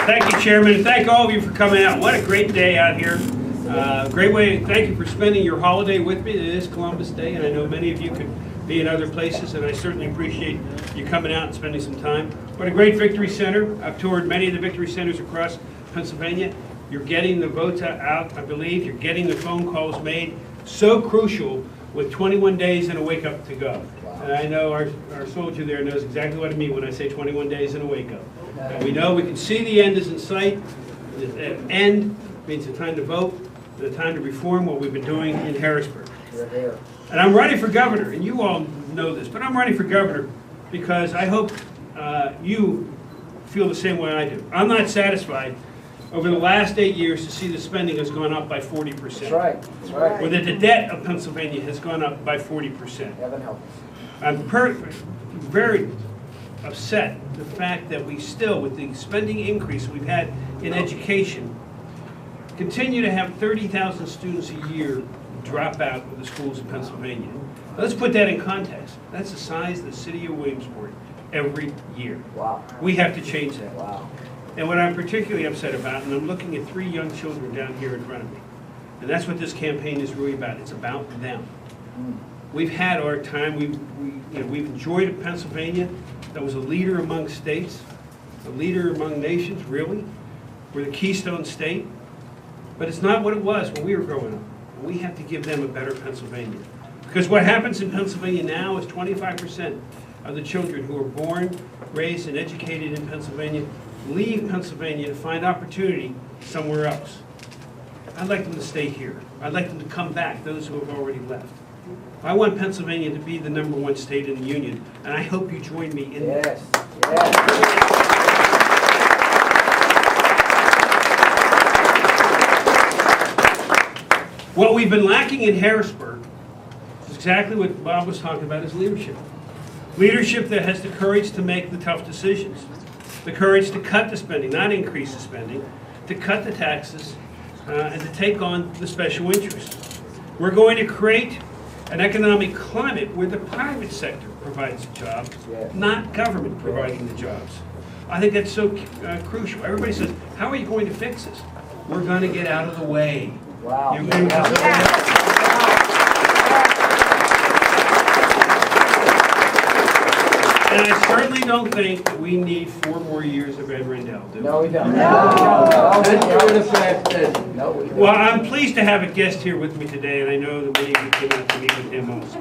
Thank you, Chairman, and thank all of you for coming out. What a great day out here. Great way. Thank you for spending your holiday with me. It is Columbus Day, and I know many of you could be in other places, and I certainly appreciate you coming out and spending some time. What a great Victory Center. I've toured many of the Victory Centers across Pennsylvania. You're getting the votes out, I believe. You're getting the phone calls made. So crucial with 21 days and a wake-up to go. And I know our soldier there knows exactly what I mean when I say 21 days and a wake-up. And we know we can see the end is in sight. The end means the time to vote, the time to reform what we've been doing in Harrisburg. And I'm running for governor, and you all know this, but I'm running for governor because I hope you feel the same way I do. I'm not satisfied over the last 8 years to see the spending has gone up by 40%. That's right. That's right. Or that the debt of Pennsylvania has gone up by 40%. Heaven help us. I'm very upset the fact that we still, with the spending increase we've had in education, continue to have 30,000 students a year drop out of the schools in Pennsylvania. Now, let's put that in context. That's the size of the city of Williamsport every year. Wow. We have to change that. Wow. And what I'm particularly upset about, and I'm looking at 3 young children down here in front of me, and that's what this campaign is really about. It's about them. We've had our time. We've enjoyed a Pennsylvania that was a leader among states, a leader among nations, really. We're the Keystone State. But it's not what it was when we were growing up. We have to give them a better Pennsylvania. Because what happens in Pennsylvania now is 25% of the children who are born, raised, and educated in Pennsylvania leave Pennsylvania to find opportunity somewhere else. I'd like them to stay here. I'd like them to come back, those who have already left. I want Pennsylvania to be the #1 state in the Union, and I hope you join me in that. Yes. Yes. What we've been lacking in Harrisburg is exactly what Bob was talking about, is leadership. Leadership that has the courage to make the tough decisions, the courage to cut the spending, not increase the spending, to cut the taxes, and to take on the special interests. We're going to create an economic climate where the private sector provides the jobs, not government providing the jobs. I think that's so crucial. Everybody says, how are you going to fix this? We're going to get out of the way. Wow. You're going to And I certainly don't think that we need 4 more years of Ed Rendell, do we? No, we don't. No, we don't. Well, I'm pleased to have a guest here with me today, and I know that many of you came out to meet with him also.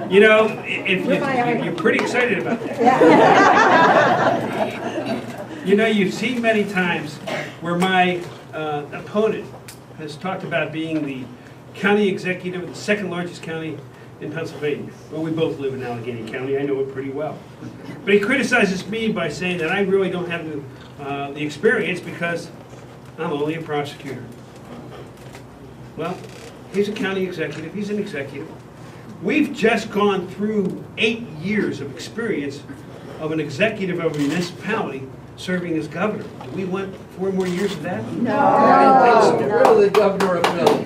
You know, you're pretty excited about that. You know, you've seen many times where my opponent has talked about being the county executive of the 2nd largest county in Pennsylvania. Well, we both live in Allegheny County. I know it pretty well. But he criticizes me by saying that I really don't have the experience because I'm only a prosecutor. Well, he's a county executive. He's an executive. We've just gone through 8 years of experience of an executive of a municipality serving as governor. Do we want 4 more years of that? No. Really, the governor of Philly.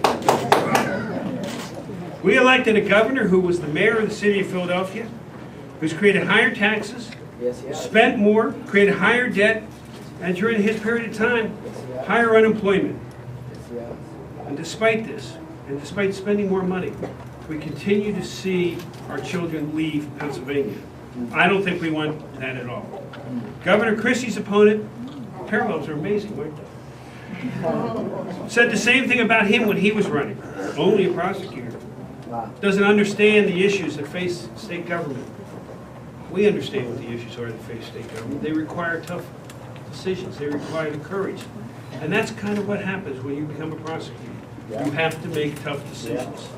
We elected a governor who was the mayor of the city of Philadelphia, who's created higher taxes, spent more, created higher debt, and during his period of time, higher unemployment. And despite this, and despite spending more money, we continue to see our children leave Pennsylvania. I don't think we want that at all. Governor Christie's opponent, parallels are amazing, weren't they? Said the same thing about him when he was running, only a prosecutor. Doesn't understand the issues that face state government. We understand what the issues are that face state government. They require tough decisions. They require the courage. And that's kind of what happens when you become a prosecutor. You have to make tough decisions.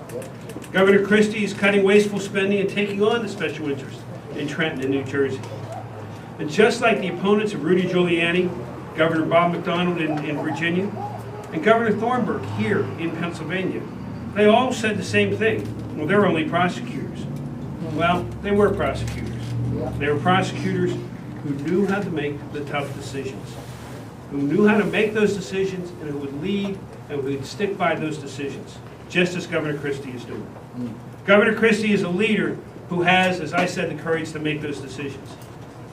Governor Christie is cutting wasteful spending and taking on the special interest in Trenton and New Jersey. And just like the opponents of Rudy Giuliani, Governor Bob McDonnell in Virginia, and Governor Thornburg here in Pennsylvania, they all said the same thing. Well, they're only prosecutors. Well, they were prosecutors. They were prosecutors who knew how to make the tough decisions, who knew how to make those decisions, and who would lead and who would stick by those decisions, just as Governor Christie is doing. Governor Christie is a leader who has, as I said, the courage to make those decisions.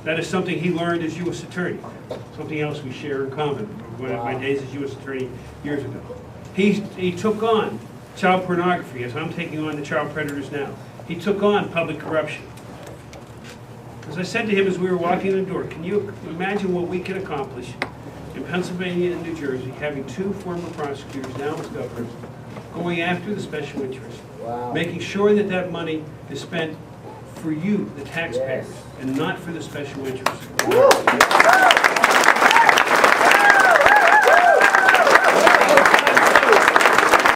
That is something he learned as U.S. Attorney, something else we share in common, one of my days as U.S. Attorney years ago. He took on child pornography, as I'm taking on the child predators now. He took on public corruption. As I said to him as we were walking in the door, can you imagine what we can accomplish in Pennsylvania and New Jersey, having two former prosecutors, now as governors, going after the special interests, making sure that that money is spent for you, the taxpayers, and not for the special interests.